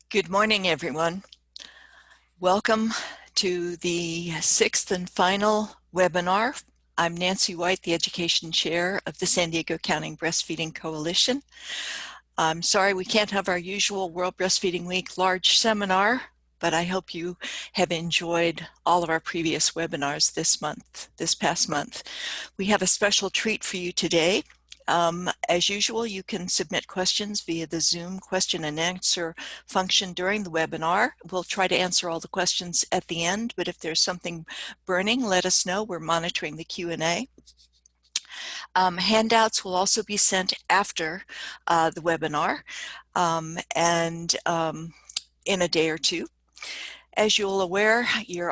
Good morning, everyone. Welcome to the sixth and final webinar. I'm Nancy White, the Education Chair of the San Diego County Breastfeeding Coalition. I'm sorry we can't have our usual World Breastfeeding Week large seminar, but I hope you have enjoyed all of our previous webinars this past month. We have a special treat for you today. As usual, you can submit questions via the Zoom question and answer function during the webinar. We'll try to answer all the questions at the end, but if there's something burning, let us know. We're monitoring the Q&A. Handouts will also be sent after the webinar in a day or two. As you're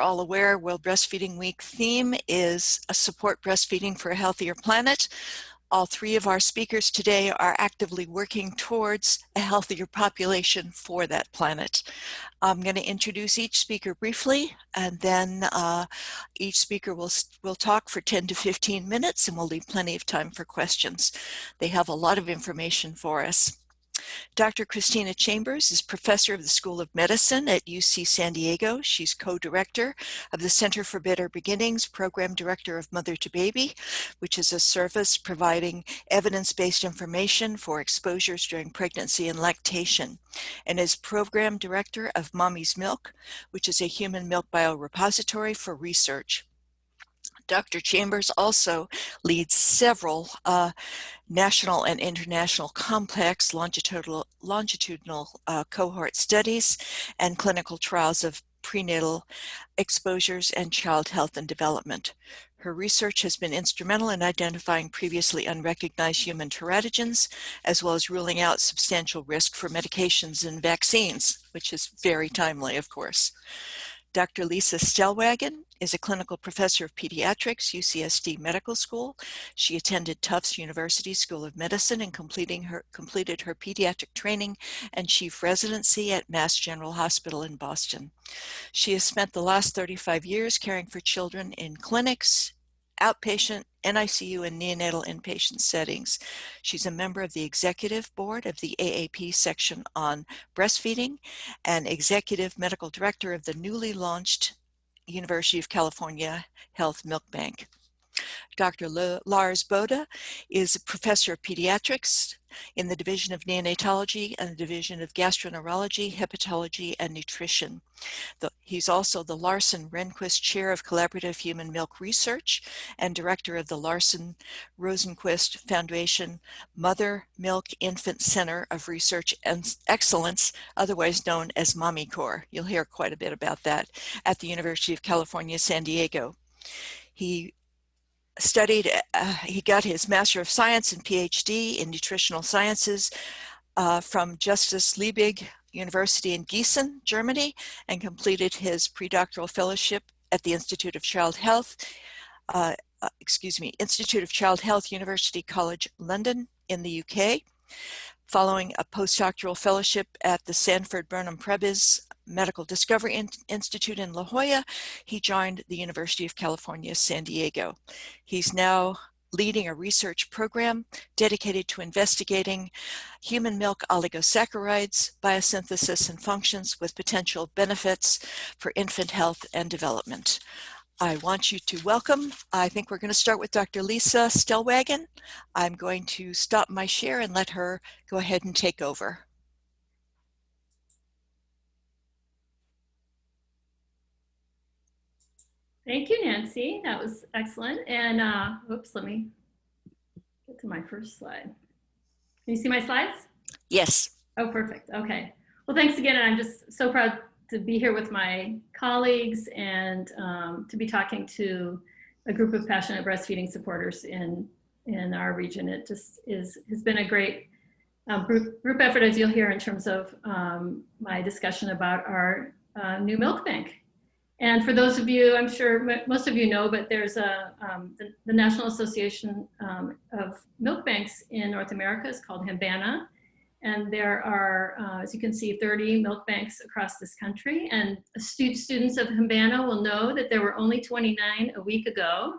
all aware, World Breastfeeding Week theme is Support Breastfeeding for a Healthier Planet. All three of our speakers today are actively working towards a healthier population for that planet. I'm going to introduce each speaker briefly, and then each speaker will talk for 10 to 15 minutes, and we'll leave plenty of time for questions. They have a lot of information for us. Dr. Christina Chambers is professor of the School of Medicine at UC San Diego. She's co-director of the Center for Better Beginnings, program director of Mother to Baby, which is a service providing evidence-based information for exposures during pregnancy and lactation, and is program director of Mommy's Milk, which is a human milk biorepository for research. Dr. Chambers also leads several national and international complex longitudinal cohort studies and clinical trials of prenatal exposures and child health and development. Her research has been instrumental in identifying previously unrecognized human teratogens, as well as ruling out substantial risk for medications and vaccines, which is very timely, of course. Dr. Lisa Stellwagen is a clinical professor of pediatrics, UCSD Medical School. She attended Tufts University School of Medicine and completed her pediatric training and chief residency at Mass General Hospital in Boston. She has spent the last 35 years caring for children in clinics, outpatient, NICU, and neonatal inpatient settings. She's a member of the executive board of the AAP section on breastfeeding and executive medical director of the newly launched University of California Health Milk Bank. Dr. Lars Bode is a professor of pediatrics in the Division of Neonatology and the Division of Gastroenterology, Hepatology, and Nutrition. He's also the Larson Rehnquist Chair of Collaborative Human Milk Research and Director of the Larson Rosenquist Foundation Mother Milk Infant Center of Research and Excellence, otherwise known as MommyCorps. You'll hear quite a bit about that at the University of California, San Diego. He got his Master of Science and PhD in Nutritional Sciences from Justus Liebig University in Gießen, Germany, and completed his predoctoral fellowship at the Institute of Child Health, Institute of Child Health, University College London in the UK. Following a postdoctoral fellowship at the Sanford Burnham Prebys Medical Discovery Institute in La Jolla, he joined the University of California, San Diego. He's now leading a research program dedicated to investigating human milk oligosaccharides, biosynthesis, and functions with potential benefits for infant health and development. I want you to welcome, I think we're going to start with Dr. Lisa Stellwagen. I'm going to stop my share and let her go ahead and take over. Thank you, Nancy. That was excellent. And oops, let me get to my first slide. Can you see my slides? Yes. Oh, perfect. Okay. Well, thanks again. And I'm just so proud to be here with my colleagues and to be talking to a group of passionate breastfeeding supporters in our region. It just has been a great group effort, as you'll hear, in terms of my discussion about our new milk bank. And for those of you, I'm sure most of you know, but there's the National Association of Milk Banks in North America is called HIMBANA. And there are, as you can see, 30 milk banks across this country. And students of HIMBANA will know that there were only 29 a week ago,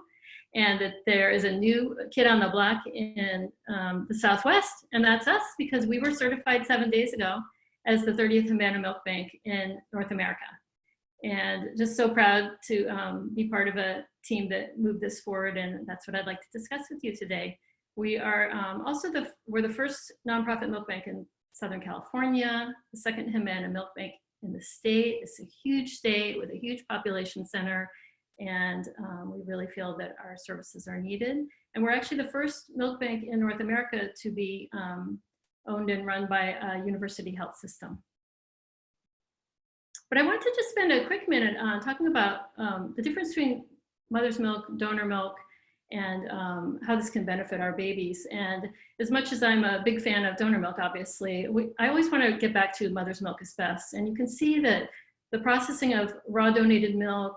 and that there is a new kid on the block in the Southwest, and that's us, because we were certified 7 days ago. as the 30th Humana Milk Bank in North America. And just so proud to be part of a team that moved this forward, and that's what I'd like to discuss with you today. We are we're the first nonprofit milk bank in Southern California, the second Humana Milk Bank in the state. It's a huge state with a huge population center, and we really feel that our services are needed. And we're actually the first milk bank in North America to be owned and run by a university health system. But I want to just spend a quick minute on talking about the difference between mother's milk, donor milk, and how this can benefit our babies. And as much as I'm a big fan of donor milk, obviously, I always want to get back to mother's milk is best. And you can see that the processing of raw donated milk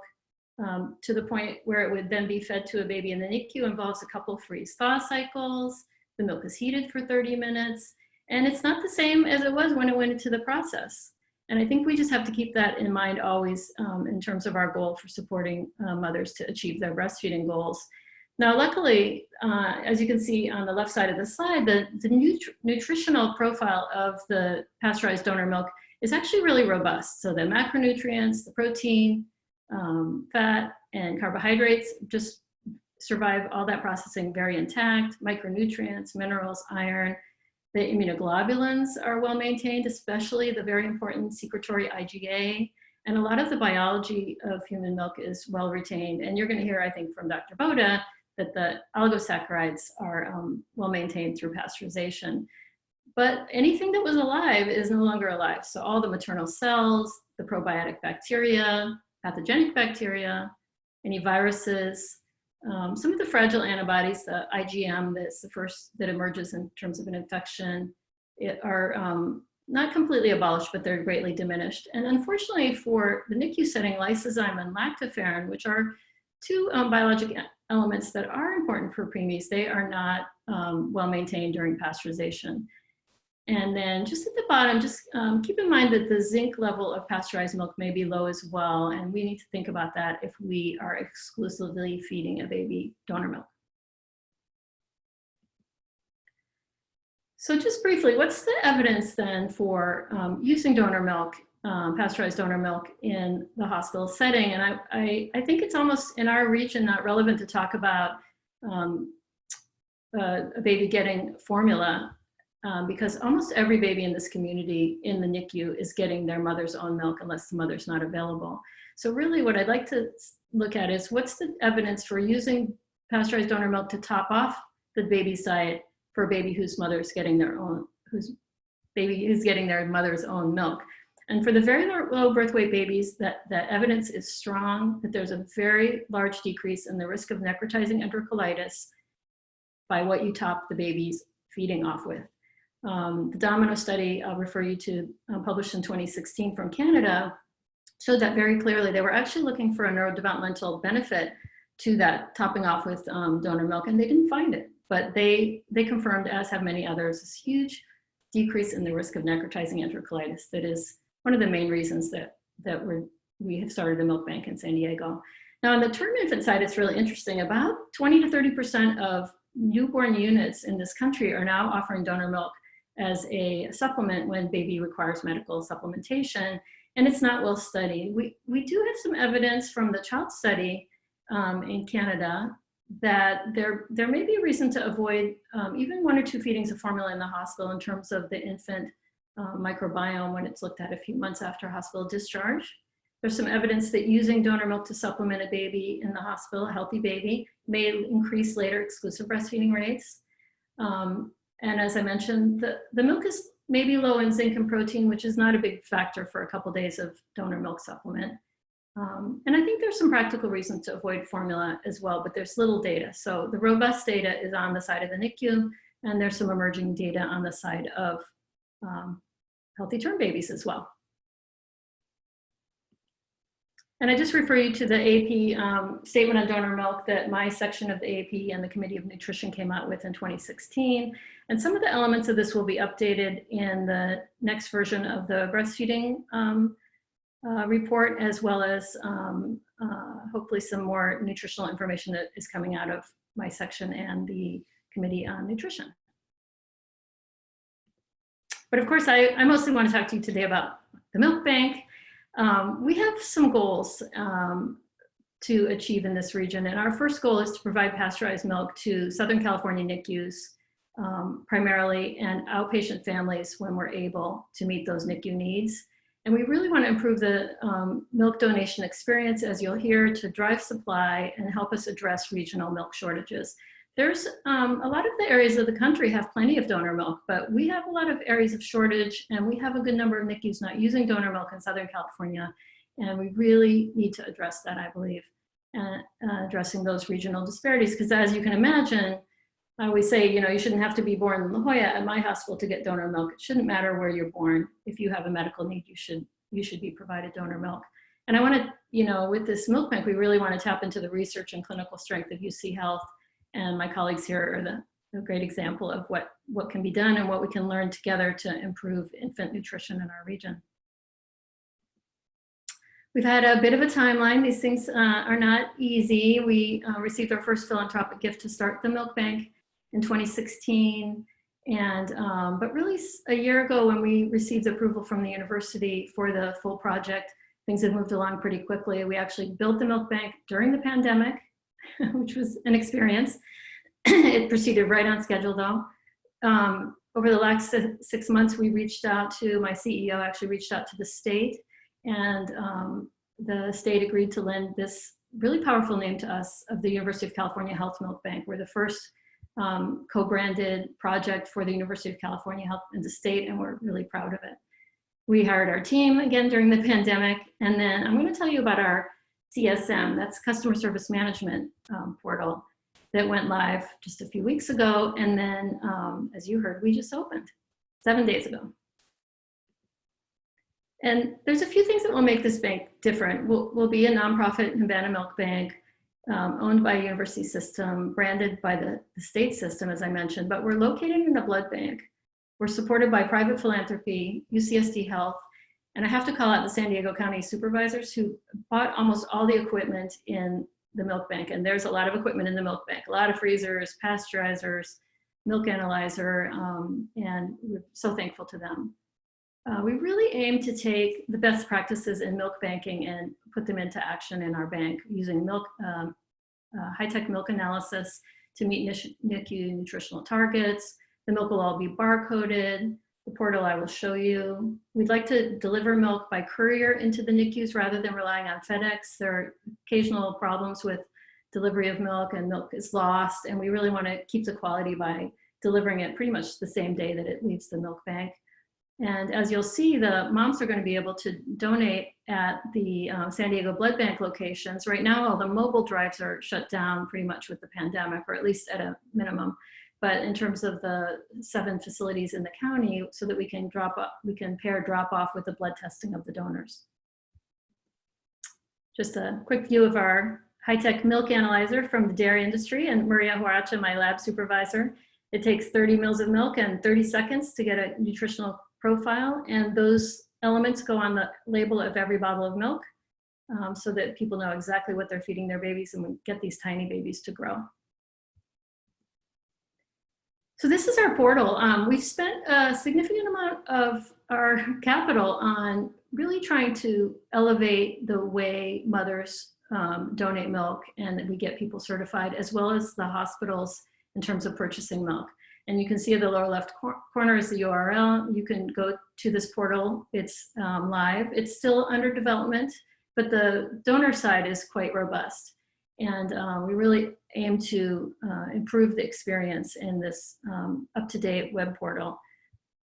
to the point where it would then be fed to a baby in the NICU involves a couple freeze-thaw cycles. The milk is heated for 30 minutes. And it's not the same as it was when it went into the process. And I think we just have to keep that in mind always in terms of our goal for supporting mothers to achieve their breastfeeding goals. Now, luckily, as you can see on the left side of the slide, the nutritional profile of the pasteurized donor milk is actually really robust. So the macronutrients, the protein, fat, and carbohydrates just survive all that processing very intact. Micronutrients, minerals, iron. The immunoglobulins are well maintained, especially the very important secretory IgA. And a lot of the biology of human milk is well retained. And you're going to hear, I think, from Dr. Boda that the oligosaccharides are well maintained through pasteurization. But anything that was alive is no longer alive. So all the maternal cells, the probiotic bacteria, pathogenic bacteria, any viruses, some of the fragile antibodies, the IgM, that's the first that emerges in terms of an infection, are not completely abolished, but they're greatly diminished. And unfortunately for the NICU setting, lysozyme and lactoferrin, which are two biologic elements that are important for preemies, they are not well maintained during pasteurization. And then just at the bottom, just keep in mind that the zinc level of pasteurized milk may be low as well. And we need to think about that if we are exclusively feeding a baby donor milk. So just briefly, what's the evidence then for using donor milk, pasteurized donor milk in the hospital setting? And I think it's almost in our region not relevant to talk about a baby getting formula. Because almost every baby in this community in the NICU is getting their mother's own milk unless the mother's not available. So really what I'd like to look at is what's the evidence for using pasteurized donor milk to top off the baby's diet for a baby whose mother's getting their own, whose baby is getting their mother's own milk. And for the very low birth weight babies, that evidence is strong, that there's a very large decrease in the risk of necrotizing enterocolitis by what you top the baby's feeding off with. The Domino study I'll refer you to, published in 2016 from Canada, showed that very clearly. They were actually looking for a neurodevelopmental benefit to that topping off with donor milk, and they didn't find it. But they confirmed, as have many others, this huge decrease in the risk of necrotizing enterocolitis. That is one of the main reasons that we have started a milk bank in San Diego. Now, on the term infant side, it's really interesting. About 20 to 30% of newborn units in this country are now offering donor milk as a supplement when baby requires medical supplementation, and it's not well studied. We do have some evidence from the child study in Canada that there may be a reason to avoid even 1 or 2 feedings of formula in the hospital in terms of the infant microbiome when it's looked at a few months after hospital discharge. There's some evidence that using donor milk to supplement a baby in the hospital, a healthy baby, may increase later exclusive breastfeeding rates. And as I mentioned, the milk is maybe low in zinc and protein, which is not a big factor for a couple days of donor milk supplement. And I think there's some practical reasons to avoid formula as well, but there's little data. So the robust data is on the side of the NICU, and there's some emerging data on the side of healthy term babies as well. And I just refer you to the AAP statement on donor milk that my section of the AAP and the Committee of Nutrition came out with in 2016. And some of the elements of this will be updated in the next version of the breastfeeding report, as well as hopefully some more nutritional information that is coming out of my section and the Committee on Nutrition. But of course, I mostly want to talk to you today about the milk bank. We have some goals to achieve in this region. And our first goal is to provide pasteurized milk to Southern California NICUs primarily, and outpatient families when we're able to meet those NICU needs. And we really want to improve the milk donation experience, as you'll hear, to drive supply and help us address regional milk shortages. There's a lot of the areas of the country have plenty of donor milk, but we have a lot of areas of shortage, and we have a good number of NICUs not using donor milk in Southern California. And we really need to address that, I believe, and addressing those regional disparities. Because as you can imagine, I always say, you know, you shouldn't have to be born in La Jolla at my hospital to get donor milk. It shouldn't matter where you're born. If you have a medical need, you should be provided donor milk. And I want to, you know, with this milk bank, we really want to tap into the research and clinical strength of UC Health. And my colleagues here are a great example of what can be done and what we can learn together to improve infant nutrition in our region. We've had a bit of a timeline. These things are not easy. We received our first philanthropic gift to start the milk bank in 2016. And, but really a year ago when we received approval from the university for the full project, things have moved along pretty quickly. We actually built the milk bank during the pandemic, which was an experience. It proceeded right on schedule though. Over the last 6 months, we reached out to, my CEO actually reached out to the state, and the state agreed to lend this really powerful name to us of the University of California Health Milk Bank. We're the first co-branded project for the University of California Health in the state, and we're really proud of it. We hired our team again during the pandemic, and then I'm going to tell you about our CSM, that's Customer Service Management portal, that went live just a few weeks ago, and then as you heard, we just opened 7 days ago. And there's a few things that will make this bank different. We'll be a nonprofit Havana milk bank, owned by a university system, branded by the state system, as I mentioned, but we're located in a blood bank. We're supported by private philanthropy, UCSD Health, and I have to call out the San Diego County supervisors who bought almost all the equipment in the milk bank. And there's a lot of equipment in the milk bank, a lot of freezers, pasteurizers, milk analyzer, and we're so thankful to them. We really aim to take the best practices in milk banking and put them into action in our bank using high-tech milk analysis to meet NICU nutritional targets. The milk will all be barcoded. The portal I will show you. We'd like to deliver milk by courier into the NICUs rather than relying on FedEx. There are occasional problems with delivery of milk and milk is lost, and we really want to keep the quality by delivering it pretty much the same day that it leaves the milk bank. And as you'll see, the moms are going to be able to donate at the San Diego blood bank locations. Right now, all the mobile drives are shut down pretty much with the pandemic, or at least at a minimum. But in terms of the 7 facilities in the county, so that we can pair drop off with the blood testing of the donors. Just a quick view of our high-tech milk analyzer from the dairy industry, and Maria Huaracha, my lab supervisor. It takes 30 mils of milk and 30 seconds to get a nutritional profile, and those elements go on the label of every bottle of milk so that people know exactly what they're feeding their babies, and we get these tiny babies to grow. So this is our portal. We've spent a significant amount of our capital on really trying to elevate the way mothers donate milk, and we get people certified, as well as the hospitals in terms of purchasing milk. And you can see at the lower left corner is the URL. You can go to this portal. It's live. It's still under development, but the donor side is quite robust. And we really aim to improve the experience in this up-to-date web portal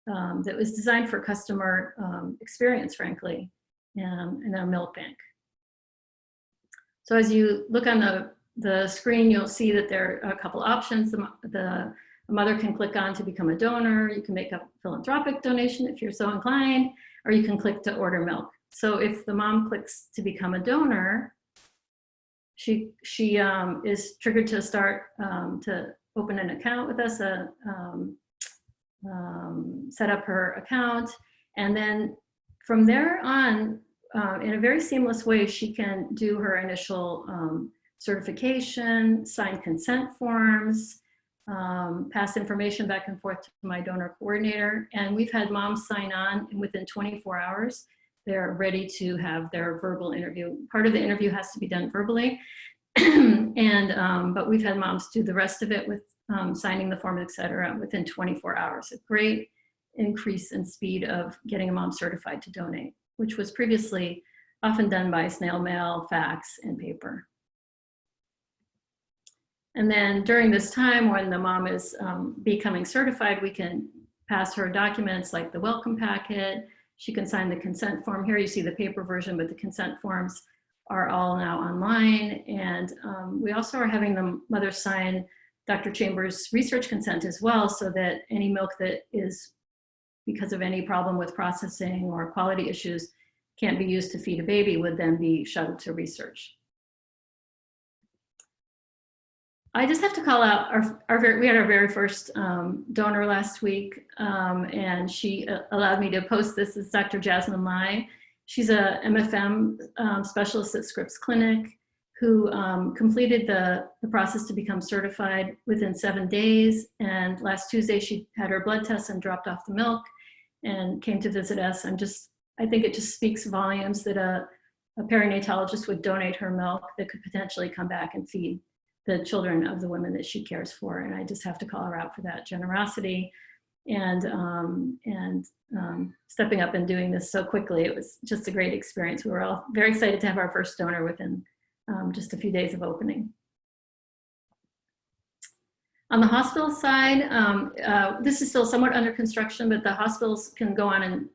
that was designed for customer experience, frankly, in our milk bank. So as you look on the screen, you'll see that there are a couple options. The mother can click on to become a donor. You can make a philanthropic donation if you're so inclined, or you can click to order milk. So if the mom clicks to become a donor, she is triggered to start to open an account with us, set up her account, and then from there on, in a very seamless way, she can do her initial certification, sign consent forms, pass information back and forth to my donor coordinator. And we've had moms sign on, and within 24 hours, they're ready to have their verbal interview. Part of the interview has to be done verbally. But we've had moms do the rest of it with signing the form, et cetera, within 24 hours. A great increase in speed of getting a mom certified to donate, which was previously often done by snail mail, fax, and paper. And then during this time when the mom is becoming certified, we can pass her documents like the welcome packet. She can sign the consent form. Here you see the paper version, but the consent forms are all now online. And we also are having the mother sign Dr. Chambers' research consent as well, so that any milk that is, because of any problem with processing or quality issues, can't be used to feed a baby would then be shuttled to research. I just have to call out we had our very first donor last week, and she allowed me to post this. This is Dr. Jasmine Lai. She's a MFM specialist at Scripps Clinic who completed the process to become certified within 7 days. And last Tuesday, she had her blood tests and dropped off the milk and came to visit us. I think it just speaks volumes that a perinatologist would donate her milk that could potentially come back and feed the children of the women that she cares for. And I just have to call her out for that generosity and stepping up and doing this so quickly. It was just a great experience. We were all very excited to have our first donor within just a few days of opening. On the hospital side, this is still somewhat under construction, but the hospitals can go on and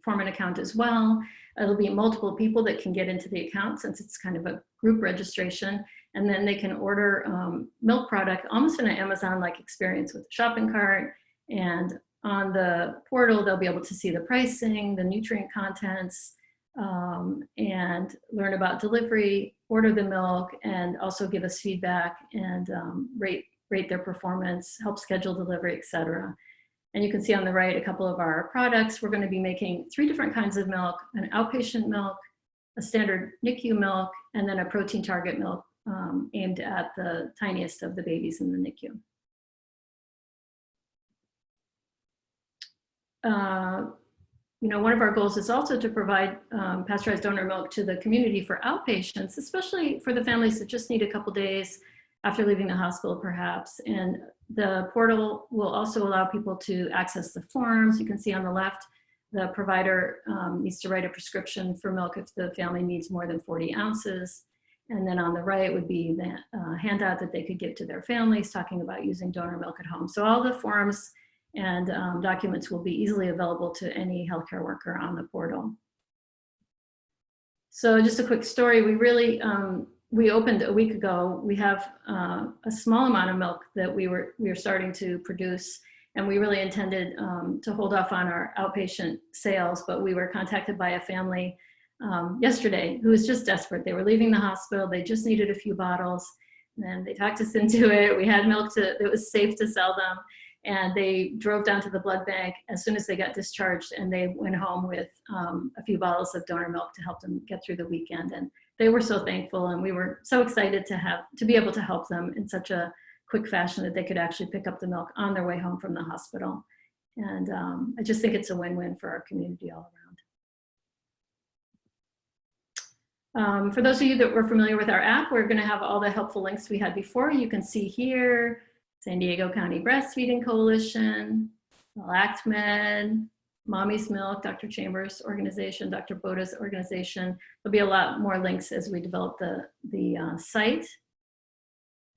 form an account as well. It'll be multiple people that can get into the account since it's kind of a group registration. And then they can order milk product almost in an Amazon-like experience with a shopping cart. And on the portal, they'll be able to see the pricing, the nutrient contents, and learn about delivery, order the milk, and also give us feedback and rate their performance, help schedule delivery, et cetera. And you can see on the right a couple of our products. We're going to be making 3 different kinds of milk: an outpatient milk, a standard NICU milk, and then a protein target milk aimed at the tiniest of the babies in the NICU. One of our goals is also to provide pasteurized donor milk to the community for outpatients, especially for the families that just need a couple days after leaving the hospital, perhaps. And the portal will also allow people to access the forms. You can see on the left, the provider needs to write a prescription for milk if the family needs more than 40 ounces. And then on the right would be the handout that they could give to their families talking about using donor milk at home. So all the forms and documents will be easily available to any healthcare worker on the portal. So just a quick story, we opened a week ago. We have a small amount of milk that we are starting to produce, and we really intended to hold off on our outpatient sales, but we were contacted by a family yesterday who was just desperate. They were leaving the hospital, they just needed a few bottles, and they talked us into it. We had milk that was safe to sell them, and they drove down to the blood bank as soon as they got discharged, and they went home with a few bottles of donor milk to help them get through the weekend. And they were so thankful, and we were so excited to be able to help them in such a quick fashion that they could actually pick up the milk on their way home from the hospital. And I just think it's a win-win for our community all around. For those of you that were familiar with our app, we're going to have all the helpful links we had before. You can see here, San Diego County Breastfeeding Coalition, LactMed, Mommy's Milk, Dr. Chambers' organization, Dr. Boda's organization. There'll be a lot more links as we develop the site.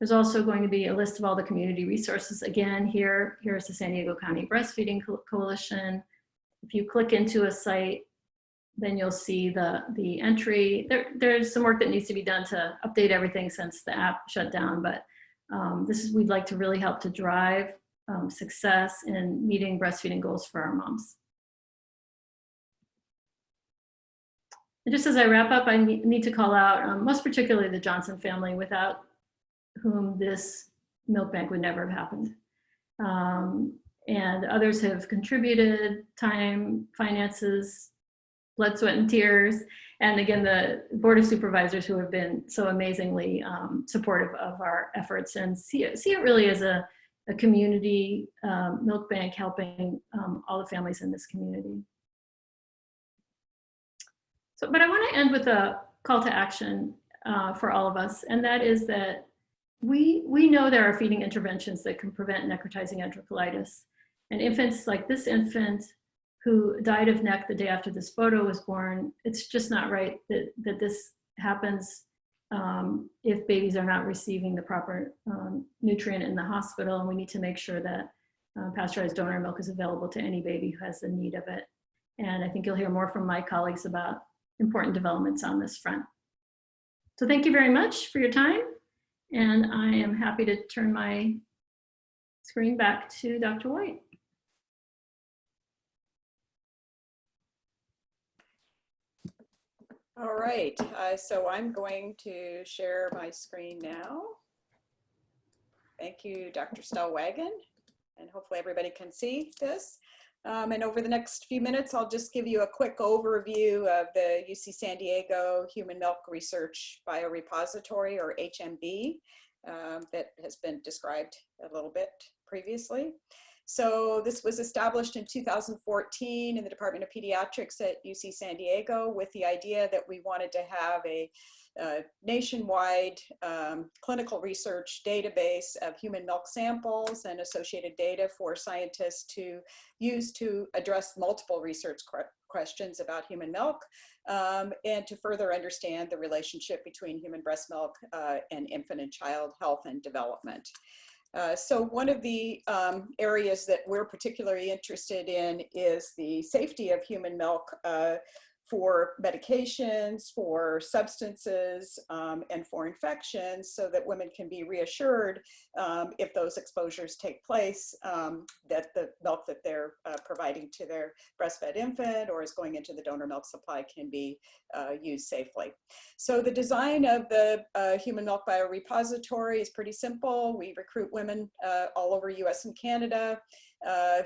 There's also going to be a list of all the community resources. Again, here's the San Diego County Breastfeeding Coalition. If you click into a site, then you'll see the entry. There's some work that needs to be done to update everything since the app shut down, but we'd like to really help to drive success in meeting breastfeeding goals for our moms. And just as I wrap up, I need to call out most particularly the Johnson family, without whom this milk bank would never have happened. And others have contributed time, finances, blood, sweat, and tears. And again, the Board of Supervisors who have been so amazingly supportive of our efforts and see it really as a a community milk bank helping all the families in this community. So, but I want to end with a call to action for all of us, and that is that we know there are feeding interventions that can prevent necrotizing enterocolitis. And infants like this infant who died of NEC the day after this photo was born, it's just not right that this happens if babies are not receiving the proper nutrient in the hospital. And we need to make sure that pasteurized donor milk is available to any baby who has the need of it. And I think you'll hear more from my colleagues about important developments on this front. So thank you very much for your time. And I am happy to turn my screen back to Dr. White. All right, so I'm going to share my screen now. Thank you, Dr. Stellwagen, and hopefully everybody can see this. And over the next few minutes, I'll just give you a quick overview of the UC San Diego Human Milk Research Biorepository, or HMB, that has been described a little bit previously. So this was established in 2014 in the Department of Pediatrics at UC San Diego with the idea that we wanted to have a nationwide clinical research database of human milk samples and associated data for scientists to use to address multiple research questions about human milk and to further understand the relationship between human breast milk and infant and child health and development. So one of the areas that we're particularly interested in is the safety of human milk for medications, for substances, and for infections, so that women can be reassured if those exposures take place, that the milk that they're providing to their breastfed infant or is going into the donor milk supply can be used safely. So the design of the Human Milk Biorepository is pretty simple. We recruit women all over US and Canada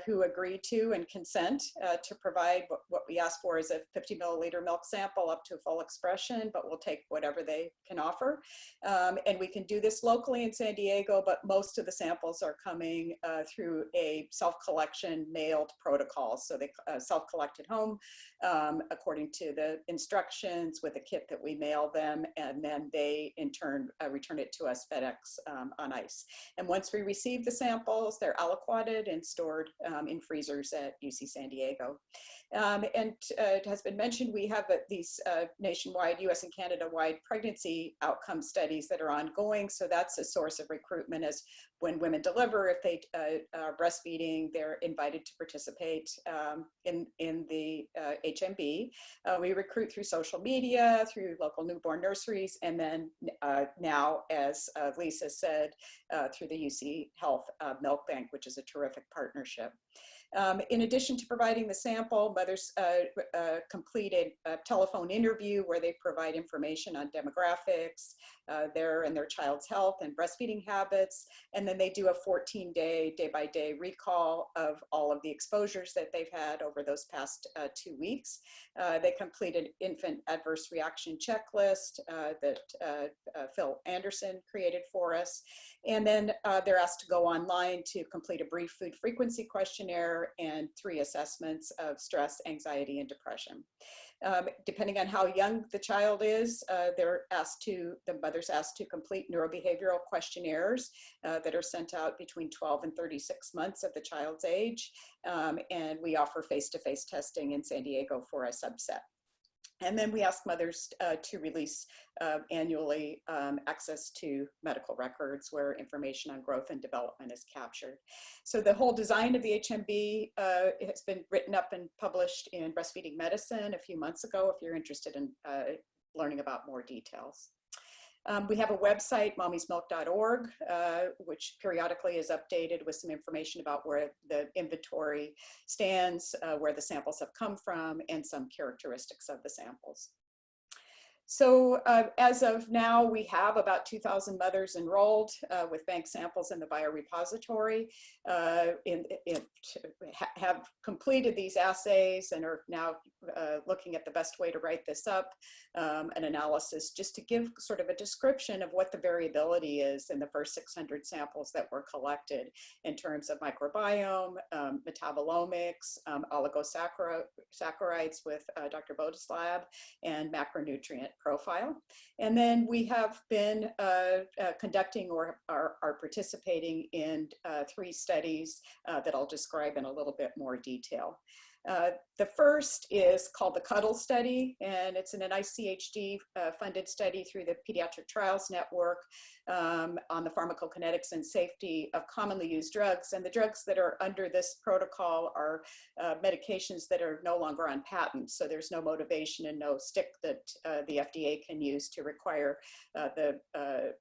who agree to and consent to provide what we ask for is a 50 milliliter milk sample up to full expression, but we'll take whatever they can offer. And we can do this locally in San Diego, but most of the samples are coming through a self-collection mailed protocol. So they self-collect at home according to the instructions with a kit that we mail them, and then they in turn return it to us FedEx on ice. And once we receive the samples, they're aliquoted and stored in freezers at UC San Diego. And it has been mentioned, we have these nationwide, US and Canada-wide pregnancy outcome studies that are ongoing. So that's a source of recruitment, as when women deliver, if they are breastfeeding, they're invited to participate in the HMB. We recruit through social media, through local newborn nurseries, and then now, as Lisa said, through the UC Health Milk Bank, which is a terrific partnership. In addition to providing the sample, mothers complete a telephone interview where they provide information on demographics, their and their child's health and breastfeeding habits, and then they do a 14-day, day-by-day recall of all of the exposures that they've had over those past 2 weeks. They complete an infant adverse reaction checklist that Phil Anderson created for us, and then they're asked to go online to complete a brief food frequency questionnaire and 3 assessments of stress, anxiety, and depression. Depending on how young the child is, the mother's asked to complete neurobehavioral questionnaires that are sent out between 12 and 36 months of the child's age. And we offer face-to-face testing in San Diego for a subset. And then we ask mothers to release annually access to medical records where information on growth and development is captured. So the whole design of the HMB has been written up and published in Breastfeeding Medicine a few months ago, if you're interested in learning about more details. We have a website, mommysmilk.org, which periodically is updated with some information about where the inventory stands, where the samples have come from, and some characteristics of the samples. So as of now, we have about 2,000 mothers enrolled with bank samples in the biorepository, have completed these assays and are now looking at the best way to write this up, an analysis just to give sort of a description of what the variability is in the first 600 samples that were collected in terms of microbiome, metabolomics, oligosaccharides with Dr. Bode's lab, and macronutrient profile. And then we have been conducting or are participating in 3 studies that I'll describe in a little bit more detail. The first is called the CUDDLE study, and it's an NICHD funded study through the Pediatric Trials Network on the pharmacokinetics and safety of commonly used drugs. And the drugs that are under this protocol are medications that are no longer on patent. So there's no motivation and no stick that the FDA can use to require the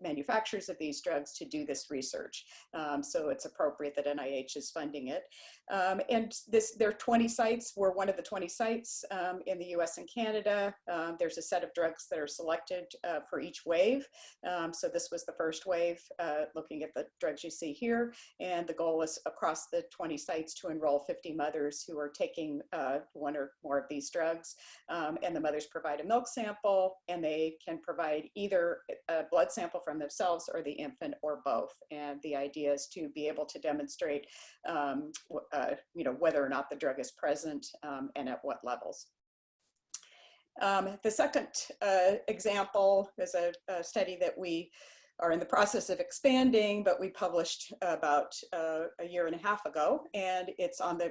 manufacturers of these drugs to do this research. So it's appropriate that NIH is funding it. And there are 20 sites. We're one of the 20 sites in the US and Canada. There's a set of drugs that are selected for each wave. So this was the first wave, looking at the drugs you see here. And the goal is across the 20 sites to enroll 50 mothers who are taking 1 or more of these drugs. And the mothers provide a milk sample, and they can provide either a blood sample from themselves or the infant, or both. And the idea is to be able to demonstrate whether or not the drug is present and at what levels. The second example is a study that we are in the process of expanding, but we published about a year and a half ago, and it's on the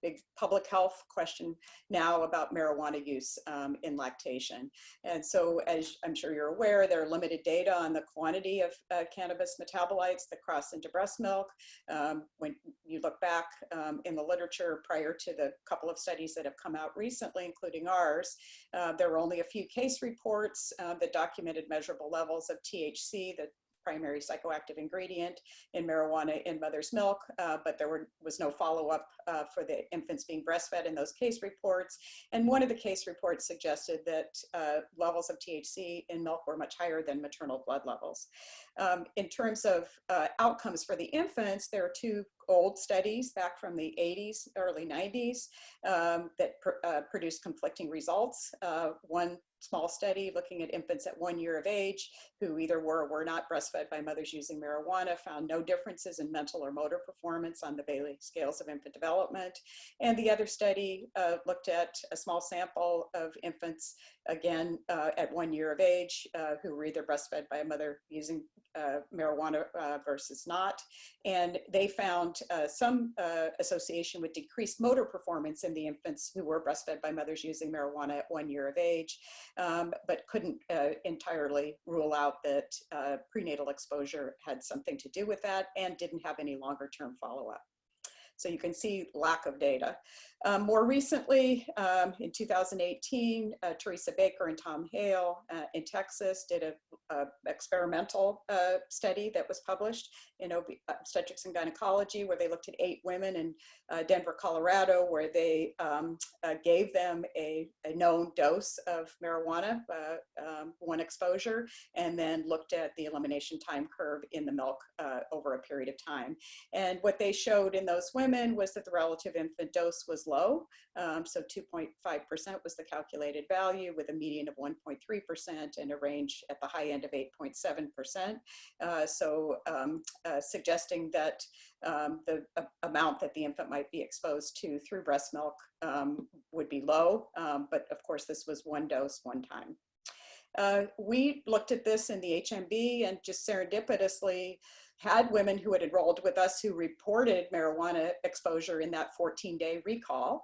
big public health question now about marijuana use in lactation. And so, as I'm sure you're aware, there are limited data on the quantity of cannabis metabolites that cross into breast milk. When you look back in the literature prior to the couple of studies that have come out recently, including ours, there were only a few case reports that documented measurable levels of THC, the primary psychoactive ingredient in marijuana in mother's milk, but there was no follow-up for the infants being breastfed in those case reports. And one of the case reports suggested that levels of THC in milk were much higher than maternal blood levels. In terms of outcomes for the infants, there are 2 old studies back from the 80s, early 90s that produced conflicting results. One small study looking at infants at 1 year of age who either were or were not breastfed by mothers using marijuana found no differences in mental or motor performance on the Bayley scales of infant development. And the other study looked at a small sample of infants, again, at 1 year of age who were either breastfed by a mother using marijuana versus not. And they found some association with decreased motor performance in the infants who were breastfed by mothers using marijuana at 1 year of age, but couldn't entirely rule out that prenatal exposure had something to do with that, and didn't have any longer term follow-up. So you can see lack of data. More recently, in 2018, Teresa Baker and Tom Hale in Texas did an experimental study that was published in Obstetrics and Gynecology, where they looked at 8 women in Denver, Colorado, where they gave them a known dose of marijuana, 1 exposure, and then looked at the elimination time curve in the milk over a period of time. And what they showed in those women was that the relative infant dose was low. So 2.5% was the calculated value, with a median of 1.3% and a range at the high end of 8.7%. Suggesting that the amount that the infant might be exposed to through breast milk would be low. But of course, this was 1 dose, 1 time. We looked at this in the HMB and just serendipitously had women who had enrolled with us who reported marijuana exposure in that 14-day recall.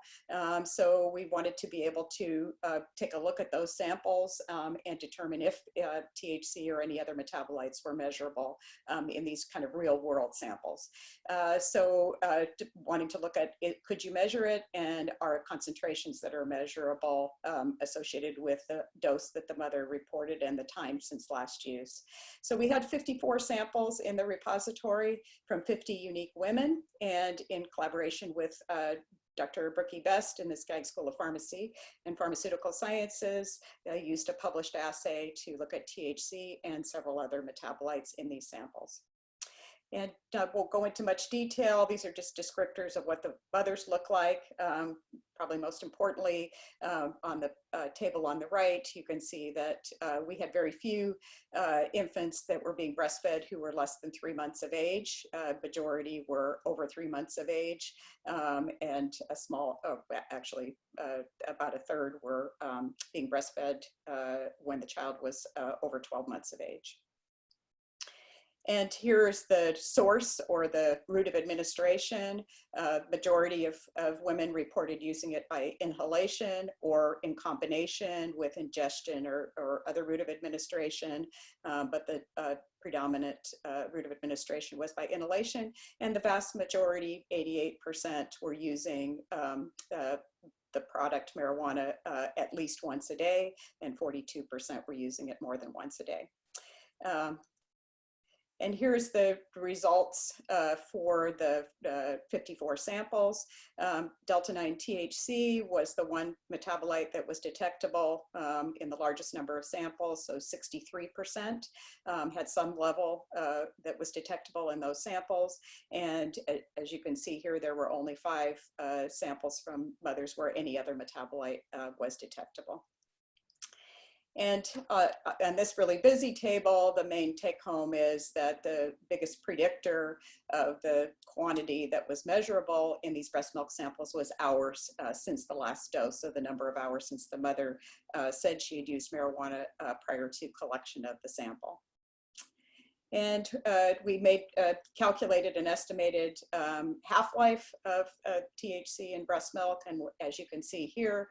So we wanted to be able to take a look at those samples and determine if THC or any other metabolites were measurable in these kind of real world samples. Wanting to look at it, could you measure it, and are concentrations that are measurable associated with the dose that the mother reported and the time since last use. So we had 54 samples in the repository from 50 unique women, and in collaboration with Dr. Brookie Best in the Skaggs School of Pharmacy and Pharmaceutical Sciences, used a published assay to look at THC and several other metabolites in these samples. And won't go into much detail. These are just descriptors of what the mothers look like. Probably most importantly, on the table on the right, you can see that we had very few infants that were being breastfed who were less than 3 months of age. Majority were over 3 months of age, and a small, actually about a third were being breastfed when the child was over 12 months of age. And here's the source or the route of administration. Majority of women reported using it by inhalation or in combination with ingestion or other route of administration. But the predominant route of administration was by inhalation. And the vast majority, 88%, were using the product marijuana at least once a day, and 42% were using it more than once a day. And here's the results for the 54 samples. Delta-9 THC was the one metabolite that was detectable in the largest number of samples, so 63% had some level that was detectable in those samples. And as you can see here, there were only 5 samples from mothers where any other metabolite was detectable. And on this really busy table, the main take home is that the biggest predictor of the quantity that was measurable in these breast milk samples was hours since the last dose, so the number of hours since the mother said she had used marijuana prior to collection of the sample. And we calculated an estimated half-life of THC in breast milk. And as you can see here,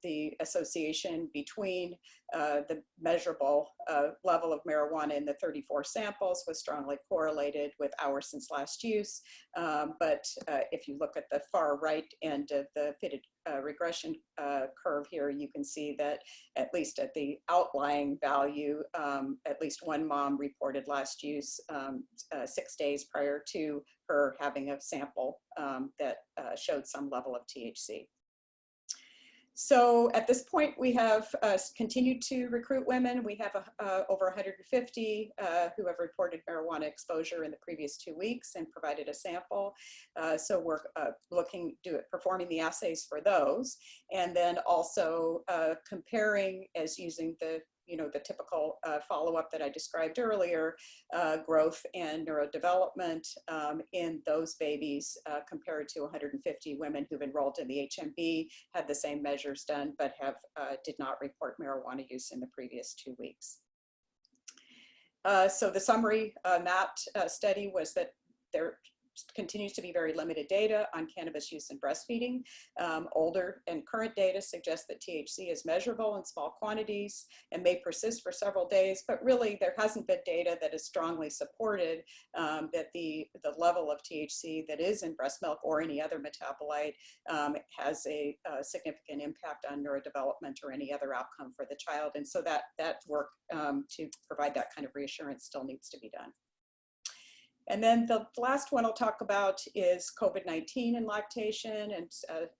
the association between the measurable level of marijuana in the 34 samples was strongly correlated with hours since last use. But if you look at the far right end of the fitted regression curve here, you can see that at least at the outlying value, at least one mom reported last use 6 days prior to her having a sample that showed some level of THC. So at this point, we have continued to recruit women. We have over 150 who have reported marijuana exposure in the previous 2 weeks and provided a sample. So we're performing the assays for those, and then also comparing as using the typical follow-up that I described earlier, growth and neurodevelopment in those babies compared to 150 women who've enrolled in the HMB, had the same measures done, but did not report marijuana use in the previous 2 weeks. So the summary on that study was that there continues to be very limited data on cannabis use in breastfeeding. Older and current data suggest that THC is measurable in small quantities and may persist for several days, but really there hasn't been data that is strongly supported that the level of THC that is in breast milk or any other metabolite has a significant impact on neurodevelopment or any other outcome for the child. And so that work to provide that kind of reassurance still needs to be done. And then the last one I'll talk about is COVID-19 and lactation. And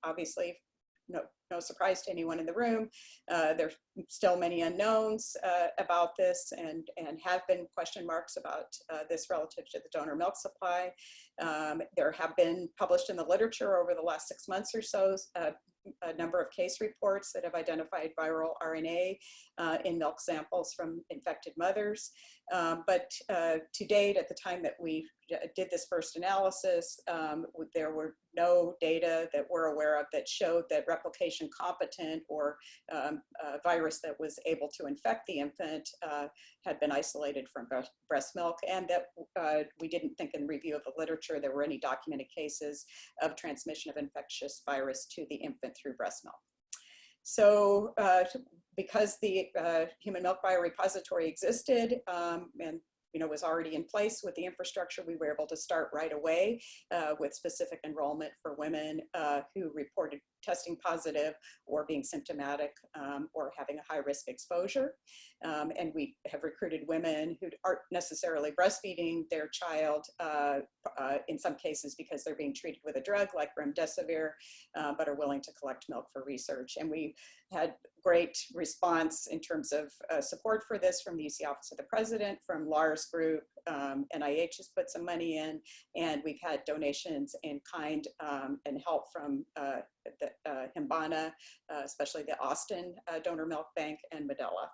obviously, no surprise to anyone in the room, there's still many unknowns about this and have been question marks about this relative to the donor milk supply. There have been published in the literature over the last 6 months or so a number of case reports that have identified viral RNA in milk samples from infected mothers. But to date, at the time that we did this first analysis, there were no data that we're aware of that showed that replication competent or virus that was able to infect the infant had been isolated from breast milk, and that we didn't think in review of the literature there were any documented cases of transmission of infectious virus to the infant through breast milk. So because the human milk biorepository existed and was already in place with the infrastructure, we were able to start right away with specific enrollment for women who reported testing positive or being symptomatic or having a high-risk exposure. And we have recruited women who aren't necessarily breastfeeding their child, in some cases because they're being treated with a drug like remdesivir, but are willing to collect milk for research. And we had great response in terms of support for this from the UC Office of the President, from Lars SARS group. NIH has put some money in, and we've had donations in kind and help from Himbana, especially the Austin Donor Milk Bank, and Medela.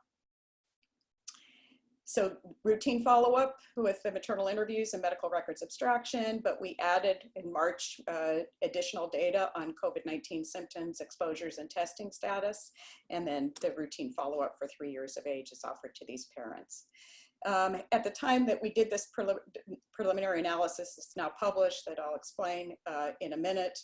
So routine follow-up with the maternal interviews and medical records abstraction, but we added in March additional data on COVID-19 symptoms, exposures, and testing status. And then the routine follow-up for 3 years of age is offered to these parents. At the time that we did this preliminary analysis, it's now published, that I'll explain in a minute.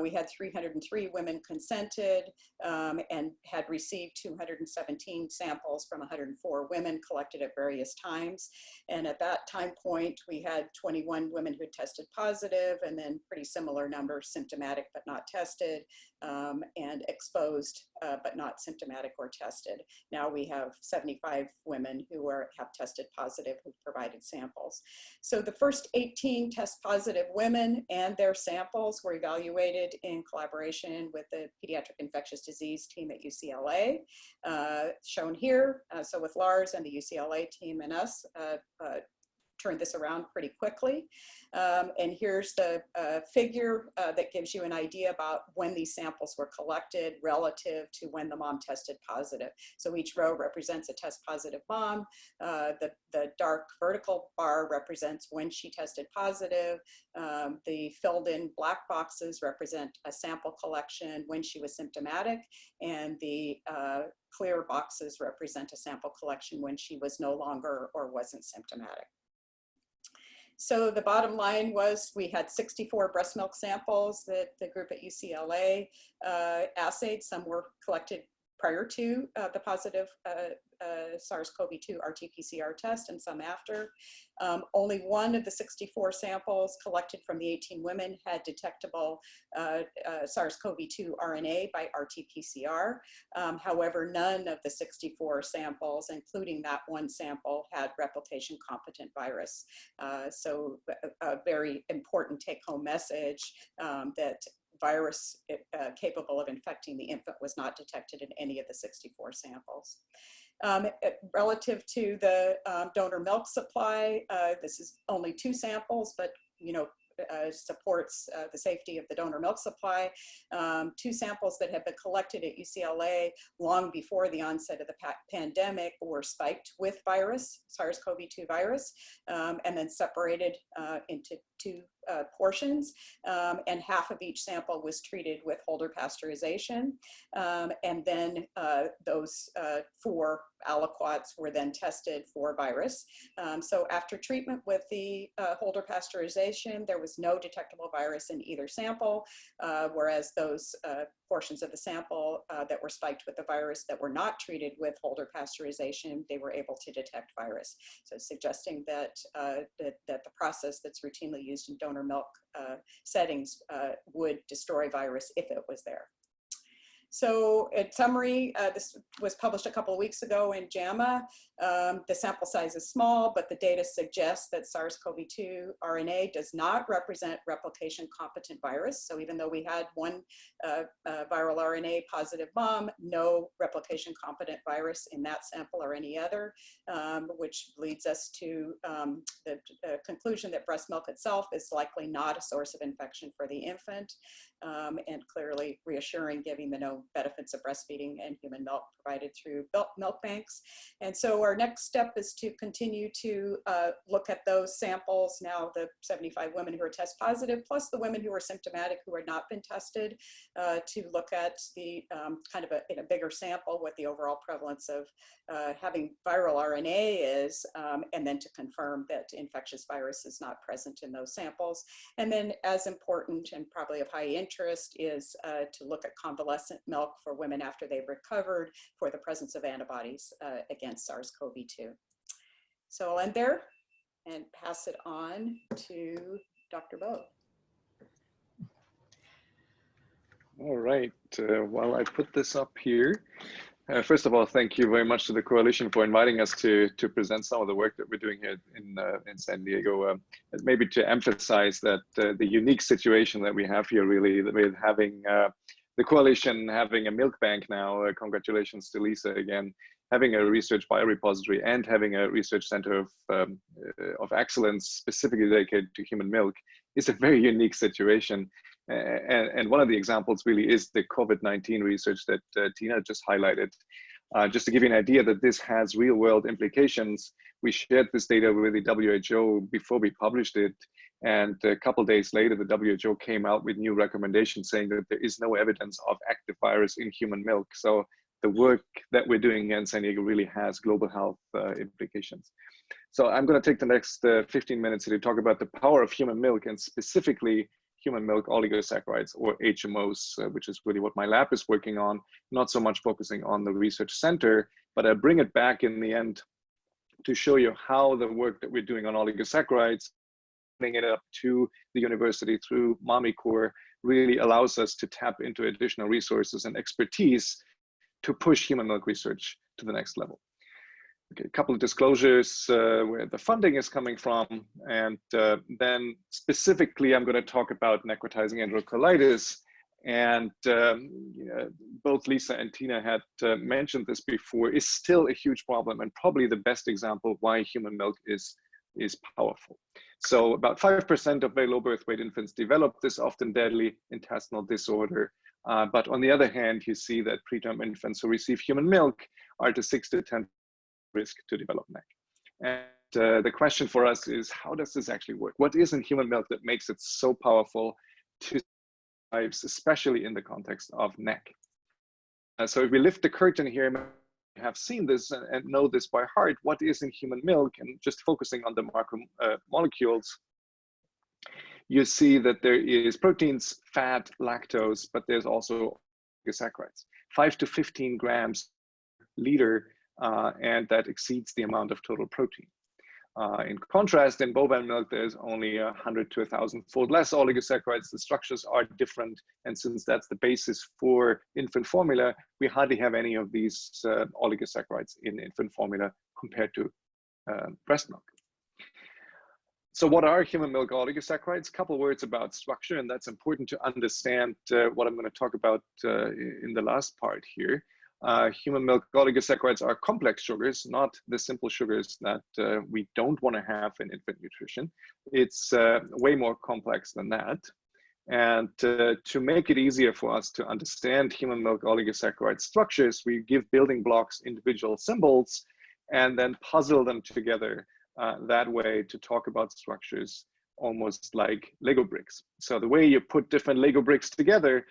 We had 303 women consented and had received 217 samples from 104 women collected at various times. And at that time point, we had 21 women who tested positive, and then pretty similar numbers symptomatic but not tested, and exposed but not symptomatic or tested. Now we have 75 women who have tested positive who provided samples. So the first 18 test positive women and their samples were evaluated in collaboration with the pediatric infectious disease team at UCLA, shown here. So with Lars and the UCLA team and us, turned this around pretty quickly. And here's the figure that gives you an idea about when these samples were collected relative to when the mom tested positive. So each row represents a test positive mom. The dark vertical bar represents when she tested positive. The filled in black boxes represent a sample collection when she was symptomatic, and the clear boxes represent a sample collection when she was no longer or wasn't symptomatic. So the bottom line was we had 64 breast milk samples that the group at UCLA assayed. Some were collected prior to the positive SARS-CoV-2 RT-PCR test, and some after. Only one of the 64 samples collected from the 18 women had detectable SARS-CoV-2 RNA by RT-PCR. However, none of the 64 samples, including that one sample, had replication competent virus. So a very important take-home message that virus capable of infecting the infant was not detected in any of the 64 samples. Relative to the donor milk supply, this is only 2 samples, but supports the safety of the donor milk supply. 2 samples that have been collected at UCLA long before the onset of the pandemic were spiked with virus, SARS-CoV-2 virus, and then separated into 2 portions, and half of each sample was treated with Holder pasteurization, and then those 4 aliquots were then tested for virus. So after treatment with the Holder pasteurization, there was no detectable virus in either sample, whereas those portions of the sample that were spiked with the virus that were not treated with Holder pasteurization, they were able to detect virus. So suggesting that, that the process that's routinely used in donor milk settings would destroy virus if it was there. So in summary, this was published a couple of weeks ago in JAMA. The sample size is small, but the data suggests that SARS-CoV-2 RNA does not represent replication competent virus. So even though we had one viral RNA positive mom, no replication competent virus in that sample or any other, which leads us to the conclusion that breast milk itself is likely not a source of infection for the infant, and clearly reassuring, given the known benefits of breastfeeding and human milk provided through milk banks. And so our next step is to continue to look at those samples, now the 75 women who are test positive, plus the women who are symptomatic who had not been tested, to look at the kind of in a bigger sample what the overall prevalence of having viral RNA is, and then to confirm that infectious virus is not present in those samples. And then, as important and probably of high interest, is to look at convalescent milk for women after they've recovered for the presence of antibodies against SARS-CoV-2. So I'll end there and pass it on to Dr. Bode. All right, well, I put this up here. First of all, thank you very much to the Coalition for inviting us to present some of the work that we're doing here in San Diego. Maybe to emphasize that the unique situation that we have here, really, with having the Coalition having a milk bank now, congratulations to Lisa again, having a research biorepository and having a research center of excellence specifically dedicated to human milk is a very unique situation. And one of the examples really is the COVID-19 research that Tina just highlighted. Just to give you an idea that this has real world implications, we shared this data with the WHO before we published it. And a couple of days later, the WHO came out with new recommendations saying that there is no evidence of active virus in human milk. So the work that we're doing here in San Diego really has global health implications. So I'm going to take the next 15 minutes to talk about the power of human milk, and specifically human milk oligosaccharides, or HMOs, which is really what my lab is working on, not so much focusing on the research center, but I bring it back in the end to show you how the work that we're doing on oligosaccharides, bringing it up to the university through MAMICOR, really allows us to tap into additional resources and expertise to push human milk research to the next level. Okay, a couple of disclosures where the funding is coming from, and then specifically I'm going to talk about necrotizing enterocolitis. And both Lisa and Tina had mentioned this before, is still a huge problem and probably the best example of why human milk is powerful. So about 5% of very low birth weight infants develop this often deadly intestinal disorder. But on the other hand, you see that preterm infants who receive human milk are to 6 to 10 risk to develop NEC. And the question for us is, how does this actually work? What is in human milk that makes it so powerful to lives, especially in the context of NEC? So if we lift the curtain here, we have seen this and know this by heart, what is in human milk, and just focusing on the macromolecules, you see that there is proteins, fat, lactose, but there's also oligosaccharides, 5 to 15 grams per liter, and that exceeds the amount of total protein. In contrast, in bovine milk, there's only 100 to 1,000-fold less oligosaccharides. The structures are different, and since that's the basis for infant formula, we hardly have any of these oligosaccharides in infant formula compared to breast milk. So what are human milk oligosaccharides? A couple words about structure, and that's important to understand what I'm going to talk about in the last part here. Human milk oligosaccharides are complex sugars, not the simple sugars that we don't want to have in infant nutrition. It's way more complex than that. And to make it easier for us to understand human milk oligosaccharide structures, we give building blocks individual symbols and then puzzle them together that way to talk about structures almost like Lego bricks. So the way you put different Lego bricks together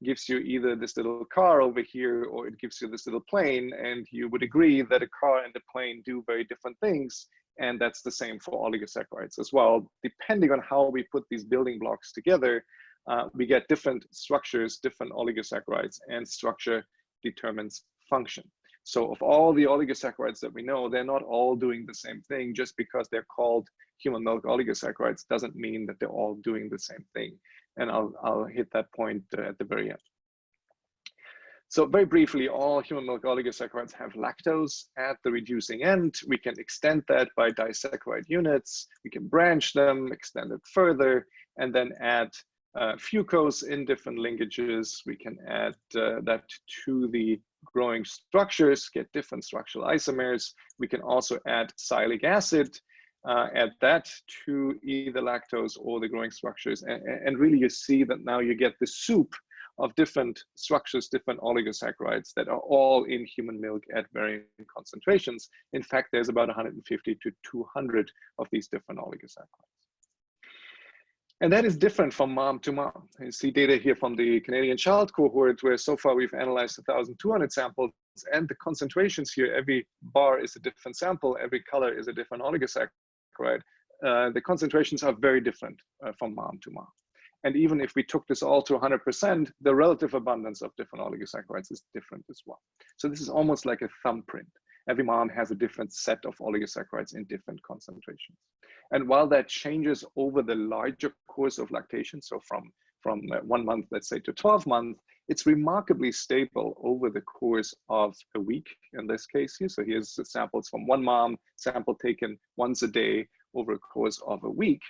gives you either this little car over here, or it gives you this little plane, and you would agree that a car and a plane do very different things, and that's the same for oligosaccharides as well. Depending on how we put these building blocks together, we get different structures, different oligosaccharides, and structure determines function. So of all the oligosaccharides that we know, they're not all doing the same thing. Just because they're called human milk oligosaccharides doesn't mean that they're all doing the same thing. And I'll hit that point at the very end. So very briefly, all human milk oligosaccharides have lactose at the reducing end. We can extend that by disaccharide units. We can branch them, extend it further, and then add fucose in different linkages. We can add that to the growing structures, get different structural isomers. We can also add sialic acid, add that to either lactose or the growing structures. And really you see that now you get the soup of different structures, different oligosaccharides that are all in human milk at varying concentrations. In fact, there's about 150 to 200 of these different oligosaccharides. And that is different from mom to mom. You see data here from the Canadian child cohort, where so far we've analyzed 1,200 samples, and the concentrations here, every bar is a different sample, every color is a different oligosaccharide. The concentrations are very different from mom to mom. And even if we took this all to 100%, the relative abundance of different oligosaccharides is different as well. So this is almost like a thumbprint. Every mom has a different set of oligosaccharides in different concentrations. And while that changes over the larger course of lactation, so from 1 month, let's say, to 12 months, it's remarkably stable over the course of a week in this case here. So here's the samples from one mom, sample taken once a day over a course of a week.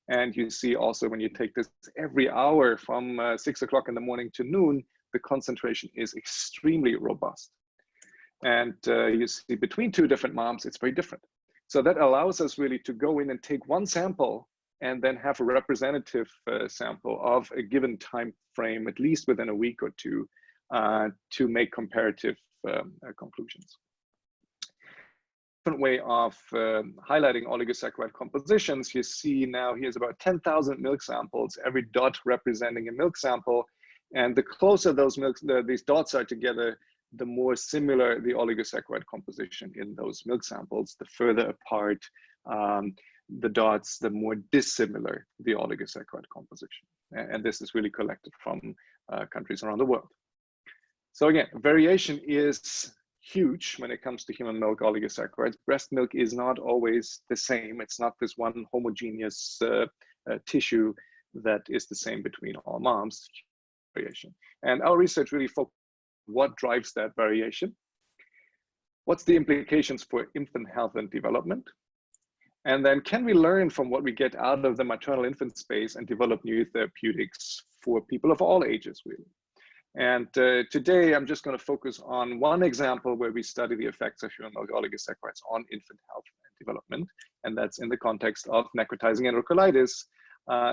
And you see also when you take this every hour from 6 o'clock in the morning to noon, the concentration is extremely robust. And you see between two different moms, it's very different. So that allows us really to go in and take one sample and then have a representative sample of a given time frame, at least within a week or two, to make comparative conclusions. Different way of highlighting oligosaccharide compositions. You see now here's about 10,000 milk samples, every dot representing a milk sample. And the closer those these dots are together, the more similar the oligosaccharide composition in those milk samples. The further apart the dots, the more dissimilar the oligosaccharide composition. And this is really collected from countries around the world. So again, variation is huge when it comes to human milk oligosaccharides. Breast milk is not always the same. It's not this one homogeneous tissue that is the same between all moms. Variation. And our research really focused on what drives that variation. What's the implications for infant health and development? And then can we learn from what we get out of the maternal infant space and develop new therapeutics for people of all ages, really? And today I'm just going to focus on one example where we study the effects of human milk oligosaccharides on infant health and development. And that's in the context of necrotizing enterocolitis,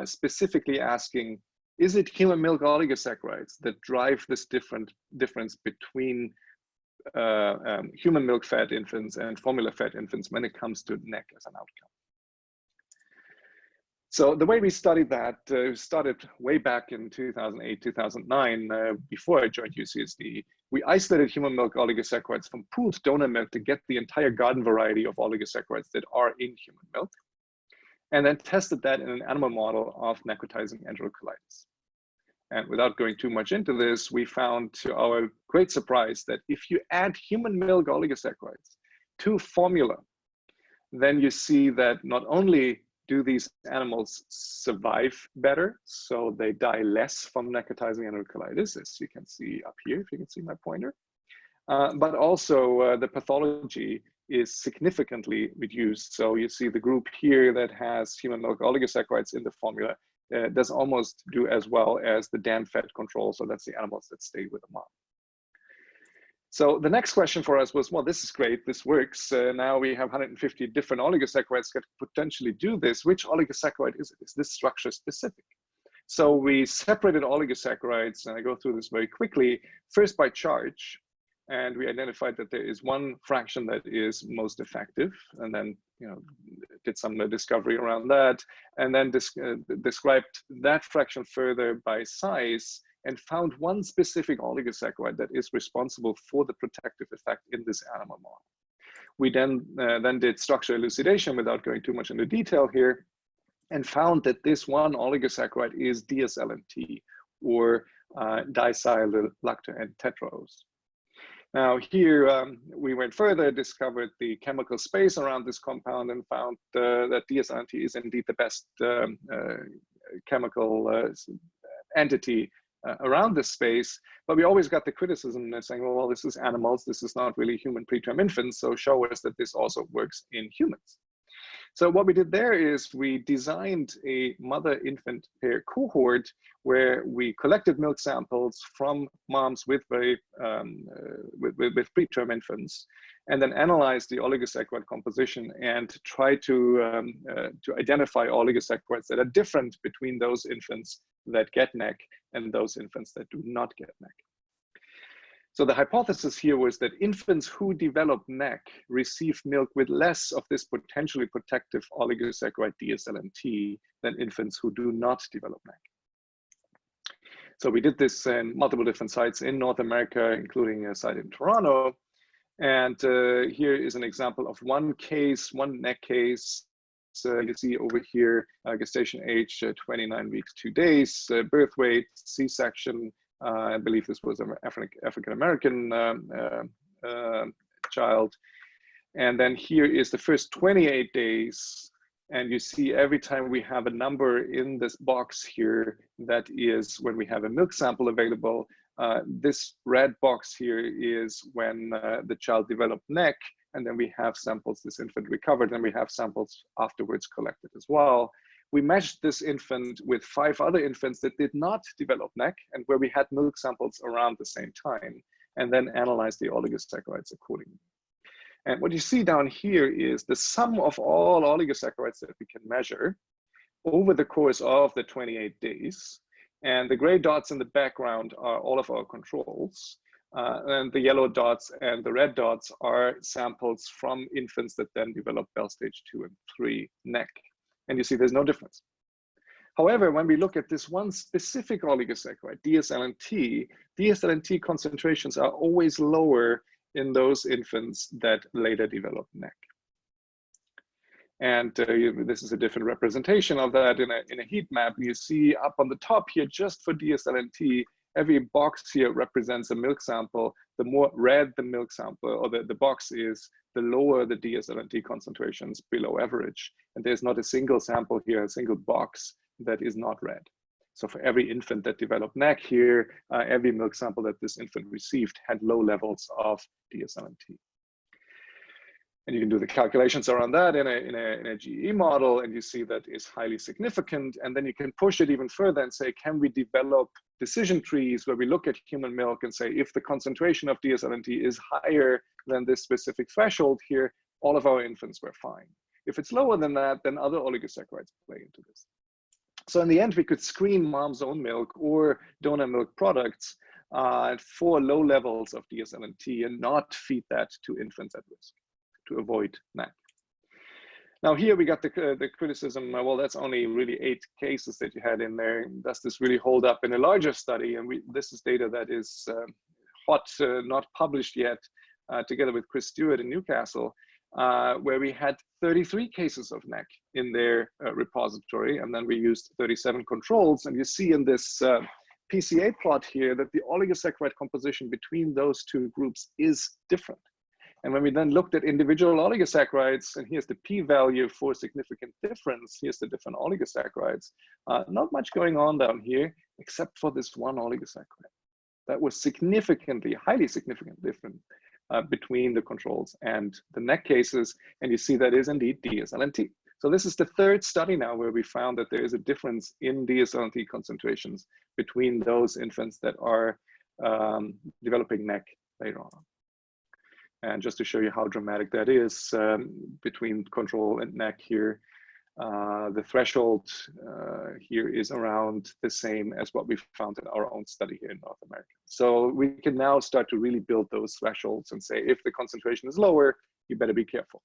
specifically asking, is it human milk oligosaccharides that drive this difference between human milk fed infants and formula fed infants when it comes to NEC as an outcome? So the way we studied that started way back in 2008, 2009, before I joined UCSD. We isolated human milk oligosaccharides from pooled donor milk to get the entire garden variety of oligosaccharides that are in human milk, and then tested that in an animal model of necrotizing enterocolitis. And without going too much into this, we found to our great surprise that if you add human milk oligosaccharides to formula, then you see that not only do these animals survive better, so they die less from necrotizing enterocolitis, as you can see up here, if you can see my pointer, but also the pathology is significantly reduced. So you see the group here that has human milk oligosaccharides in the formula does almost do as well as the DAN fed control. So that's the animals that stay with the mom. So the next question for us was, well, this is great, this works. Now we have 150 different oligosaccharides that potentially do this. Which oligosaccharide is it? Is this structure specific? So we separated oligosaccharides, and I go through this very quickly, first by charge. And we identified that there is one fraction that is most effective, and then did some discovery around that, and then described that fraction further by size, and found one specific oligosaccharide that is responsible for the protective effect in this animal model. We then did structure elucidation without going too much into detail here, and found that this one oligosaccharide is DSLNT, or disilylactone tetraose. Now here, we went further, discovered the chemical space around this compound, and found that DSLNT is indeed the best chemical entity around this space. But we always got the criticism saying, well, this is animals, this is not really human preterm infants, so show us that this also works in humans. So what we did there is we designed a mother-infant pair cohort where we collected milk samples from moms with with preterm infants, and then analyzed the oligosaccharide composition and try to identify oligosaccharides that are different between those infants that get NEC and those infants that do not get NEC. So the hypothesis here was that infants who develop NEC receive milk with less of this potentially protective oligosaccharide DSLNT than infants who do not develop NEC. So we did this in multiple different sites in North America, including a site in Toronto. And here is an example of one case, one NEC case. So you see over here, gestation age, 29 weeks, 2 days, birth weight, C-section. I believe this was an African-American child. And then here is the first 28 days. And you see every time we have a number in this box here, that is when we have a milk sample available. This red box here is when the child developed NEC, and then we have samples, this infant recovered, and we have samples afterwards collected as well. We matched this infant with 5 other infants that did not develop NEC and where we had milk samples around the same time. and then analyze the oligosaccharides accordingly. And what you see down here is the sum of all oligosaccharides that we can measure over the course of the 28 days. And the gray dots in the background are all of our controls. And the yellow dots and the red dots are samples from infants that then develop Bell stage 2 and 3 NEC. And you see there's no difference. However, when we look at this one specific oligosaccharide, DSLNT, DSLNT concentrations are always lower in those infants that later develop NEC. And this is a different representation of that in a heat map. You see up on the top here, just for DSLNT, every box here represents a milk sample. The more red the milk sample or the box is, the lower the DSLNT concentrations below average. And there's not a single sample here, a single box that is not red. So for every infant that developed NEC here, every milk sample that this infant received had low levels of DSLNT. And you can do the calculations around that in a GE model, and you see that is highly significant. And then you can push it even further and say, can we develop decision trees where we look at human milk and say, if the concentration of DSLNT is higher than this specific threshold here, all of our infants were fine. If it's lower than that, then other oligosaccharides play into this. So in the end, we could screen mom's own milk or donor milk products for low levels of DSLNT and not feed that to infants at risk to avoid NEC. Now here we got the criticism, well, that's only really 8 cases that you had in there. Does this really hold up in a larger study? And this is data that is hot, not published yet, together with Chris Stewart in Newcastle, where we had 33 cases of NEC in their repository, and then we used 37 controls. And you see in this PCA plot here that the oligosaccharide composition between those two groups is different. And when we then looked at individual oligosaccharides, and here's the p-value for significant difference, here's the different oligosaccharides, not much going on down here, except for this one oligosaccharide. That was significantly, highly significant different between the controls and the NEC cases, and you see that is indeed DSLNT. So this is the 3rd study now where we found that there is a difference in DSLNT concentrations between those infants that are developing NEC later on. And just to show you how dramatic that is between control and NEC here, the threshold here is around the same as what we found in our own study here in North America. So we can now start to really build those thresholds and say, if the concentration is lower, you better be careful.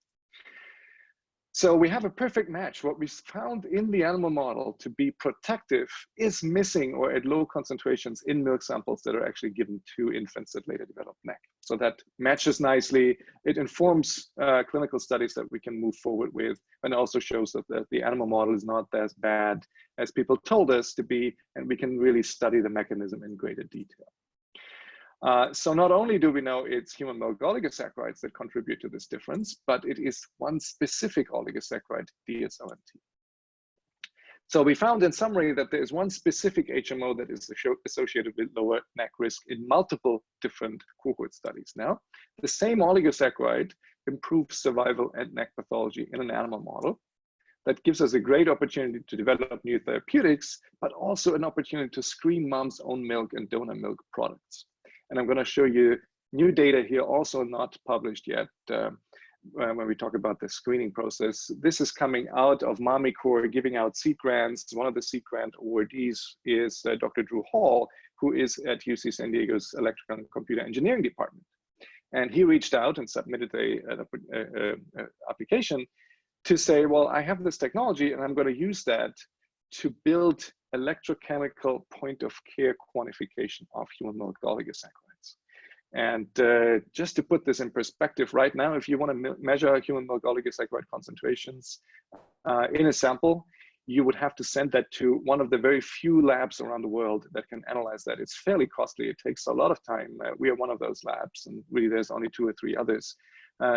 So we have a perfect match. What we found in the animal model to be protective is missing or at low concentrations in milk samples that are actually given to infants that later develop NEC. So that matches nicely. It informs clinical studies that we can move forward with, and also shows that the animal model is not as bad as people told us to be, and we can really study the mechanism in greater detail. So not only do we know it's human milk oligosaccharides that contribute to this difference, but it is one specific oligosaccharide, DSLNT. So we found in summary that there is one specific HMO that is associated with lower NEC risk in multiple different cohort studies. Now, the same oligosaccharide improves survival and NEC pathology in an animal model. That gives us a great opportunity to develop new therapeutics, but also an opportunity to screen mom's own milk and donor milk products. And I'm going to show you new data here, also not published yet, when we talk about the screening process. This is coming out of MommyCorps giving out seed grants. One of the seed grant awardees is Dr. Drew Hall, who is at UC San Diego's Electrical and Computer Engineering Department. And he reached out and submitted an application to say, well, I have this technology and I'm going to use that to build electrochemical point of care quantification of human milk oligosaccharides. And just to put this in perspective, right now, if you want to measure human milk oligosaccharide concentrations in a sample, you would have to send that to one of the very few labs around the world that can analyze that. It's fairly costly. It takes a lot of time. We are one of those labs, and really there's only 2 or 3 others.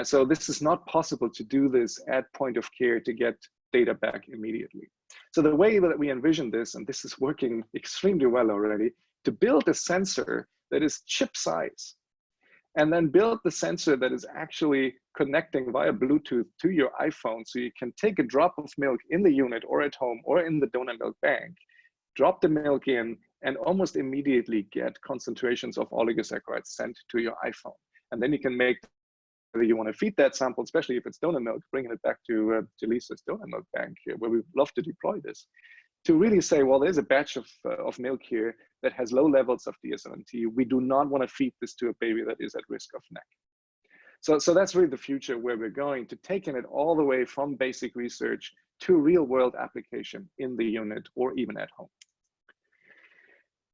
So this is not possible to do this at point of care to get data back immediately. So the way that we envision this, and this is working extremely well already, to build a sensor that is chip size, and then build the sensor that is actually connecting via Bluetooth to your iPhone, so you can take a drop of milk in the unit or at home or in the donor milk bank, drop the milk in, and almost immediately get concentrations of oligosaccharides sent to your iPhone. And then you can make whether you want to feed that sample, especially if it's donor milk, bringing it back to Lisa's donor milk bank here, where we love to deploy this, to really say, well, there's a batch of milk here that has low levels of DS11T. We do not want to feed this to a baby that is at risk of NEC. So that's really the future where we're going, to taking it all the way from basic research to real world application in the unit or even at home.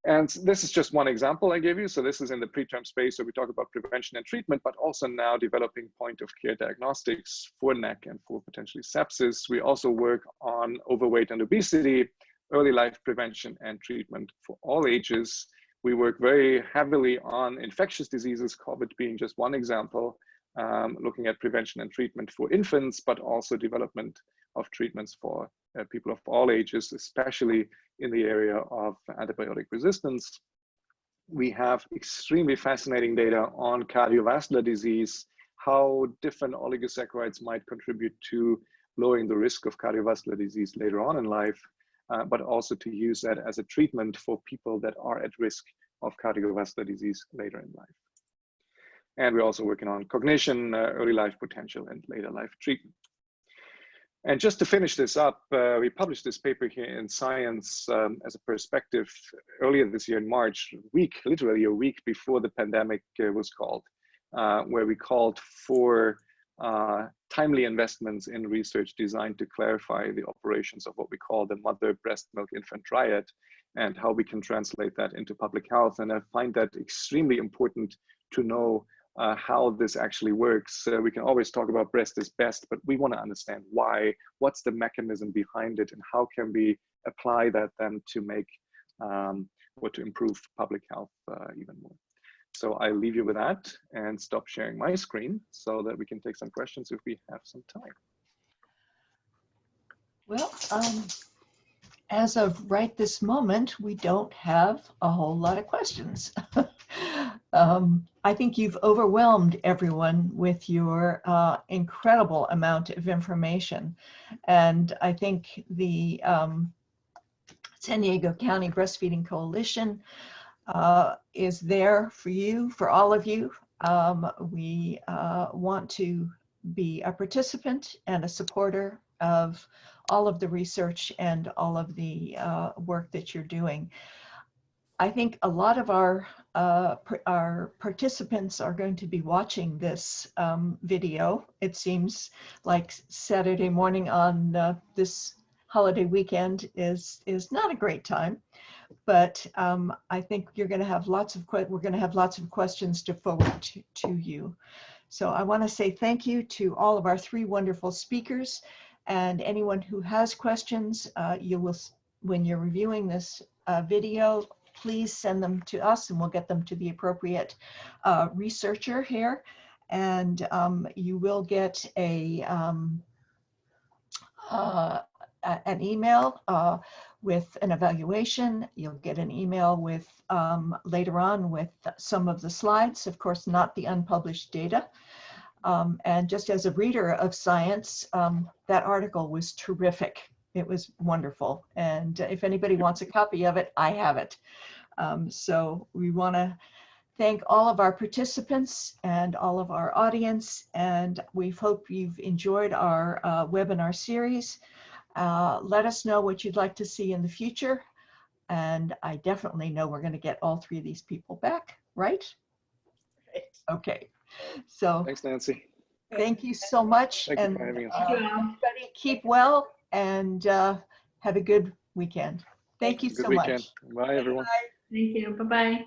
And this is just one example I gave you. So this is in the preterm space where we talk about prevention and treatment, but also now developing point of care diagnostics for NEC and for potentially sepsis. We also work on overweight and obesity, early life prevention and treatment for all ages. We work very heavily on infectious diseases, COVID being just one example, looking at prevention and treatment for infants, but also development of treatments for people of all ages, especially in the area of antibiotic resistance. We have extremely fascinating data on cardiovascular disease, how different oligosaccharides might contribute to lowering the risk of cardiovascular disease later on in life, but also to use that as a treatment for people that are at risk of cardiovascular disease later in life. And we're also working on cognition, early life potential, and later life treatment. And just to finish this up, we published this paper here in Science as a perspective earlier this year in March, literally a week before the pandemic was called, where we called for timely investments in research designed to clarify the operations of what we call the mother, breast, milk, infant triad, and how we can translate that into public health. And I find that extremely important to know how this actually works. We can always talk about breast is best, but we want to understand why, what's the mechanism behind it, and how can we apply that then to make or to improve public health even more. So I leave you with that and stop sharing my screen so that we can take some questions if we have some time. Well, as of right this moment, we don't have a whole lot of questions. I think you've overwhelmed everyone with your incredible amount of information. And I think the San Diego County Breastfeeding Coalition is there for you, for all of you. We want to be a participant and a supporter of all of the research and all of the work that you're doing. I think a lot of our participants are going to be watching this video. It seems like Saturday morning on this holiday weekend is not a great time, but I think you're going to have lots of questions to forward to you. So I want to say thank you to all of our three wonderful speakers, and anyone who has questions, you will, when you're reviewing this video, please send them to us and we'll get them to the appropriate researcher here. And you will get an email with an evaluation. You'll get an email with later on with some of the slides, of course, not the unpublished data. And just as a reader of Science, that article was terrific. It was wonderful. And if anybody wants a copy of it, I have it. So we want to thank all of our participants and all of our audience. And we hope you've enjoyed our webinar series. Let us know what you'd like to see in the future. And I definitely know we're going to get all three of these people back, right? Right. Okay. So Thanks, Nancy. thank you so much. Thank you And for having us. everybody keep well and have a good weekend. Thank you Good so weekend. much. Bye, everyone. Thank you. Bye-bye.